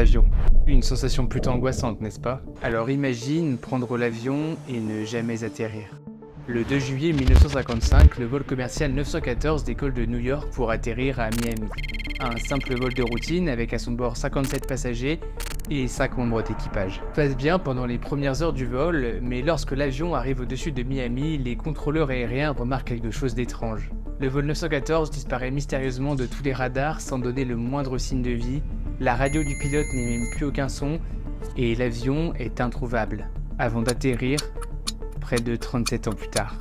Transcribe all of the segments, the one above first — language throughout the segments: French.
l'avion. Une sensation plutôt angoissante, n'est-ce pas? Alors imagine prendre l'avion et ne jamais atterrir. Le 2 juillet 1955, le vol commercial 914 décolle de New York pour atterrir à Miami. Un simple vol de routine avec à son bord 57 passagers et 5 membres d'équipage. Tout passe bien pendant les premières heures du vol, mais lorsque l'avion arrive au-dessus de Miami, les contrôleurs aériens remarquent quelque chose d'étrange. Le vol 914 disparaît mystérieusement de tous les radars sans donner le moindre signe de vie, la radio du pilote n'émet plus aucun son et l'avion est introuvable, avant d'atterrir près de 37 ans plus tard.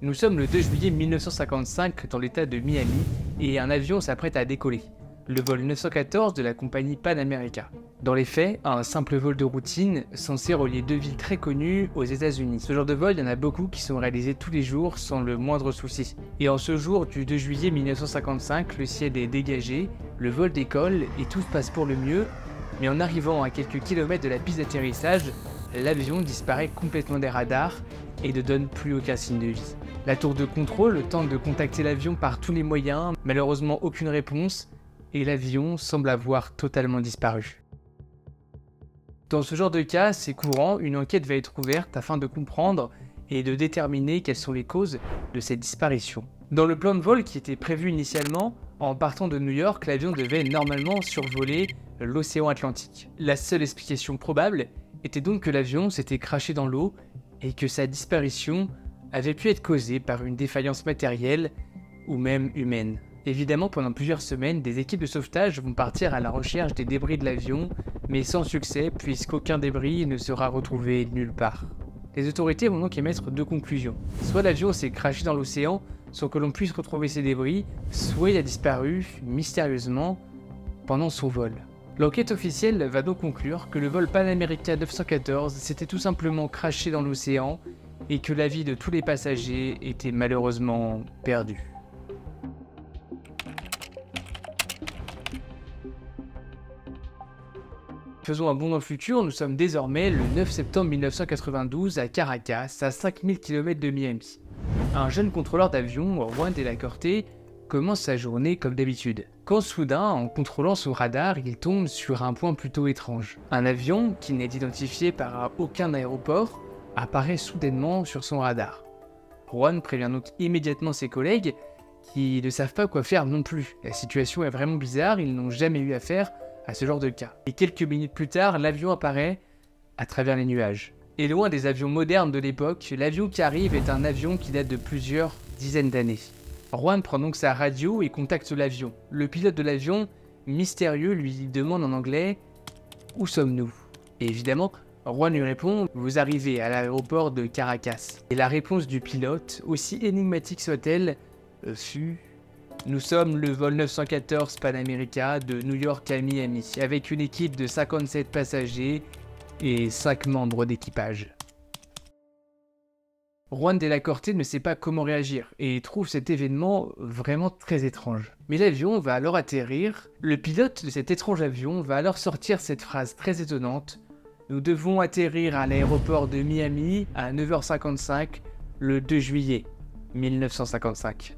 Nous sommes le 2 juillet 1955 dans l'état de Miami et un avion s'apprête à décoller, le vol 914 de la compagnie Pan America. Dans les faits, un simple vol de routine censé relier deux villes très connues aux États-Unis. Ce genre de vol, il y en a beaucoup qui sont réalisés tous les jours sans le moindre souci. Et en ce jour du 2 juillet 1955, le ciel est dégagé, le vol décolle et tout se passe pour le mieux, mais en arrivant à quelques kilomètres de la piste d'atterrissage, l'avion disparaît complètement des radars et ne donne plus aucun signe de vie. La tour de contrôle tente de contacter l'avion par tous les moyens, malheureusement aucune réponse, et l'avion semble avoir totalement disparu. Dans ce genre de cas, c'est courant, une enquête va être ouverte afin de comprendre et de déterminer quelles sont les causes de cette disparition. Dans le plan de vol qui était prévu initialement, en partant de New York, l'avion devait normalement survoler l'océan Atlantique. La seule explication probable était donc que l'avion s'était crashé dans l'eau et que sa disparition avait pu être causée par une défaillance matérielle ou même humaine. Évidemment, pendant plusieurs semaines, des équipes de sauvetage vont partir à la recherche des débris de l'avion, mais sans succès puisqu'aucun débris ne sera retrouvé nulle part. Les autorités vont donc émettre deux conclusions. Soit l'avion s'est crashé dans l'océan sans que l'on puisse retrouver ses débris, soit il a disparu mystérieusement pendant son vol. L'enquête officielle va donc conclure que le vol Pan America 914 s'était tout simplement crashé dans l'océan et que la vie de tous les passagers était malheureusement perdue. Faisons un bond dans le futur, nous sommes désormais le 9 septembre 1992 à Caracas, à 5000 km de Miami. Un jeune contrôleur d'avion, Juan de la Corte, commence sa journée comme d'habitude. Quand soudain, en contrôlant son radar, il tombe sur un point plutôt étrange. Un avion, qui n'est identifié par aucun aéroport, apparaît soudainement sur son radar. Juan prévient donc immédiatement ses collègues, qui ne savent pas quoi faire non plus. La situation est vraiment bizarre, ils n'ont jamais eu affaire à ce genre de cas. Et quelques minutes plus tard, l'avion apparaît à travers les nuages. Et loin des avions modernes de l'époque, l'avion qui arrive est un avion qui date de plusieurs dizaines d'années. Juan prend donc sa radio et contacte l'avion. Le pilote de l'avion, mystérieux, lui demande en anglais « Où sommes-nous » Et évidemment, Juan lui répond « Vous arrivez à l'aéroport de Caracas ». Et la réponse du pilote, aussi énigmatique soit-elle, fut « Nous sommes le vol 914 Pan America de New York à Miami, avec une équipe de 57 passagers et 5 membres d'équipage. » Juan de la Corte ne sait pas comment réagir et trouve cet événement vraiment très étrange. Mais l'avion va alors atterrir. Le pilote de cet étrange avion va alors sortir cette phrase très étonnante. Nous devons atterrir à l'aéroport de Miami à 9h55 le 2 juillet 1955.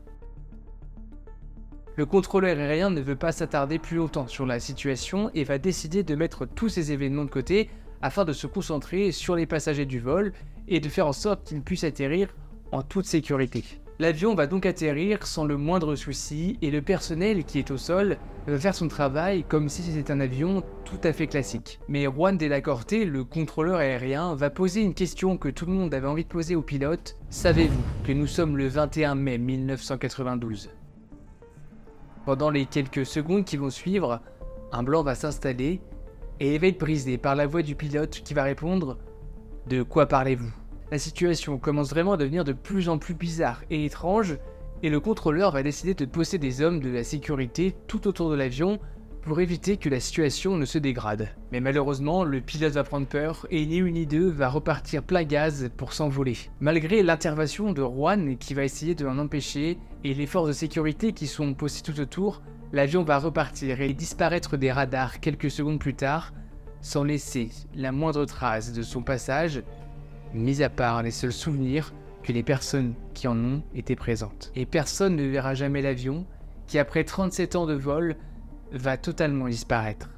Le contrôleur aérien ne veut pas s'attarder plus longtemps sur la situation et va décider de mettre tous ces événements de côté afin de se concentrer sur les passagers du vol et de faire en sorte qu'ils puissent atterrir en toute sécurité. L'avion va donc atterrir sans le moindre souci et le personnel qui est au sol va faire son travail comme si c'était un avion tout à fait classique. Mais Juan de la Corte, le contrôleur aérien, va poser une question que tout le monde avait envie de poser au pilote. Savez-vous que nous sommes le 21 mai 1992 ? Pendant les quelques secondes qui vont suivre, un blanc va s'installer et il va être brisé par la voix du pilote qui va répondre « De quoi parlez-vous » La situation commence vraiment à devenir de plus en plus bizarre et étrange et le contrôleur va décider de poster des hommes de la sécurité tout autour de l'avion pour éviter que la situation ne se dégrade. Mais malheureusement, le pilote va prendre peur et ni une ni deux va repartir plein gaz pour s'envoler. Malgré l'intervention de Juan qui va essayer de l'en empêcher et les forces de sécurité qui sont postées tout autour, l'avion va repartir et disparaître des radars quelques secondes plus tard, sans laisser la moindre trace de son passage, mis à part les seuls souvenirs que les personnes qui en ont étaient présentes. Et personne ne verra jamais l'avion qui, après 37 ans de vol, va totalement disparaître.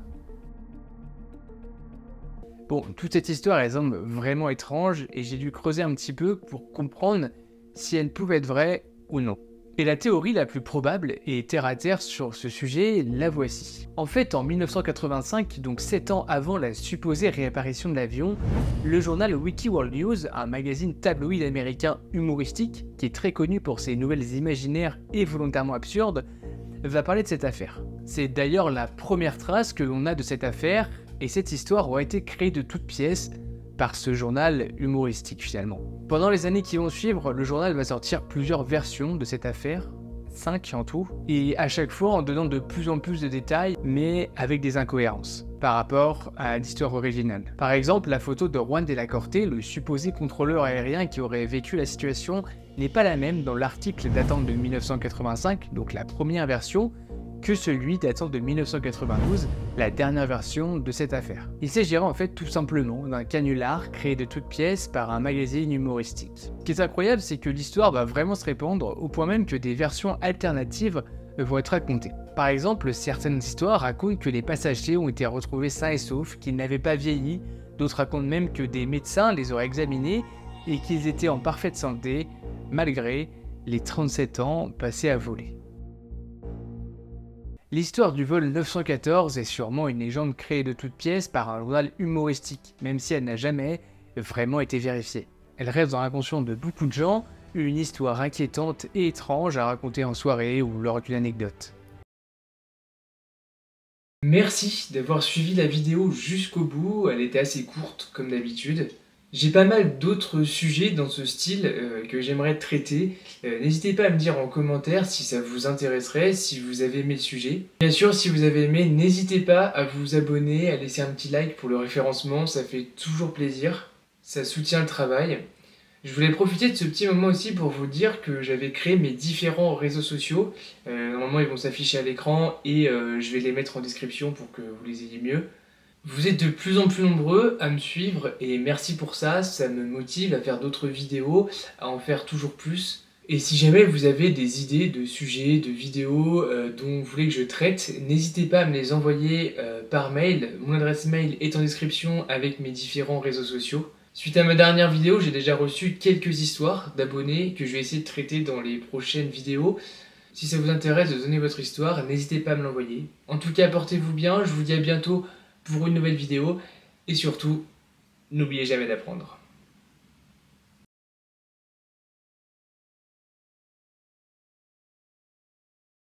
Bon, toute cette histoire, elle semble vraiment étrange et j'ai dû creuser un petit peu pour comprendre si elle pouvait être vraie ou non. Et la théorie la plus probable et terre à terre sur ce sujet, la voici. En fait, en 1985, donc 7 ans avant la supposée réapparition de l'avion, le journal Wiki World News, un magazine tabloïd américain humoristique, qui est très connu pour ses nouvelles imaginaires et volontairement absurdes, va parler de cette affaire. C'est d'ailleurs la première trace que l'on a de cette affaire, et cette histoire aura été créée de toutes pièces par ce journal humoristique finalement. Pendant les années qui vont suivre, le journal va sortir plusieurs versions de cette affaire, 5 en tout, et à chaque fois en donnant de plus en plus de détails, mais avec des incohérences par rapport à l'histoire originale. Par exemple, la photo de Juan de la Corte, le supposé contrôleur aérien qui aurait vécu la situation, n'est pas la même dans l'article datant de 1985, donc la première version, que celui datant de 1992, la dernière version de cette affaire. Il s'agirait en fait tout simplement d'un canular créé de toutes pièces par un magazine humoristique. Ce qui est incroyable, c'est que l'histoire va vraiment se répandre au point même que des versions alternatives vont être racontées. Par exemple, certaines histoires racontent que les passagers ont été retrouvés sains et saufs, qu'ils n'avaient pas vieilli, d'autres racontent même que des médecins les auraient examinés et qu'ils étaient en parfaite santé, malgré les 37 ans passés à voler. L'histoire du vol 914 est sûrement une légende créée de toutes pièces par un journal humoristique, même si elle n'a jamais vraiment été vérifiée. Elle reste dans l'inconscient de beaucoup de gens, une histoire inquiétante et étrange à raconter en soirée ou lors d'une anecdote. Merci d'avoir suivi la vidéo jusqu'au bout, elle était assez courte comme d'habitude. J'ai pas mal d'autres sujets dans ce style que j'aimerais traiter. N'hésitez pas à me dire en commentaire si ça vous intéresserait, si vous avez aimé le sujet. Bien sûr, si vous avez aimé, n'hésitez pas à vous abonner, à laisser un petit like pour le référencement, ça fait toujours plaisir, ça soutient le travail. Je voulais profiter de ce petit moment aussi pour vous dire que j'avais créé mes différents réseaux sociaux. Normalement, ils vont s'afficher à l'écran et je vais les mettre en description pour que vous les ayez mieux. Vous êtes de plus en plus nombreux à me suivre et merci pour ça, ça me motive à faire d'autres vidéos, à en faire toujours plus. Et si jamais vous avez des idées de sujets, de vidéos dont vous voulez que je traite, n'hésitez pas à me les envoyer par mail. Mon adresse mail est en description avec mes différents réseaux sociaux. Suite à ma dernière vidéo, j'ai déjà reçu quelques histoires d'abonnés que je vais essayer de traiter dans les prochaines vidéos. Si ça vous intéresse de donner votre histoire, n'hésitez pas à me l'envoyer. En tout cas, portez-vous bien, je vous dis à bientôt pour une nouvelle vidéo, et surtout, n'oubliez jamais d'apprendre.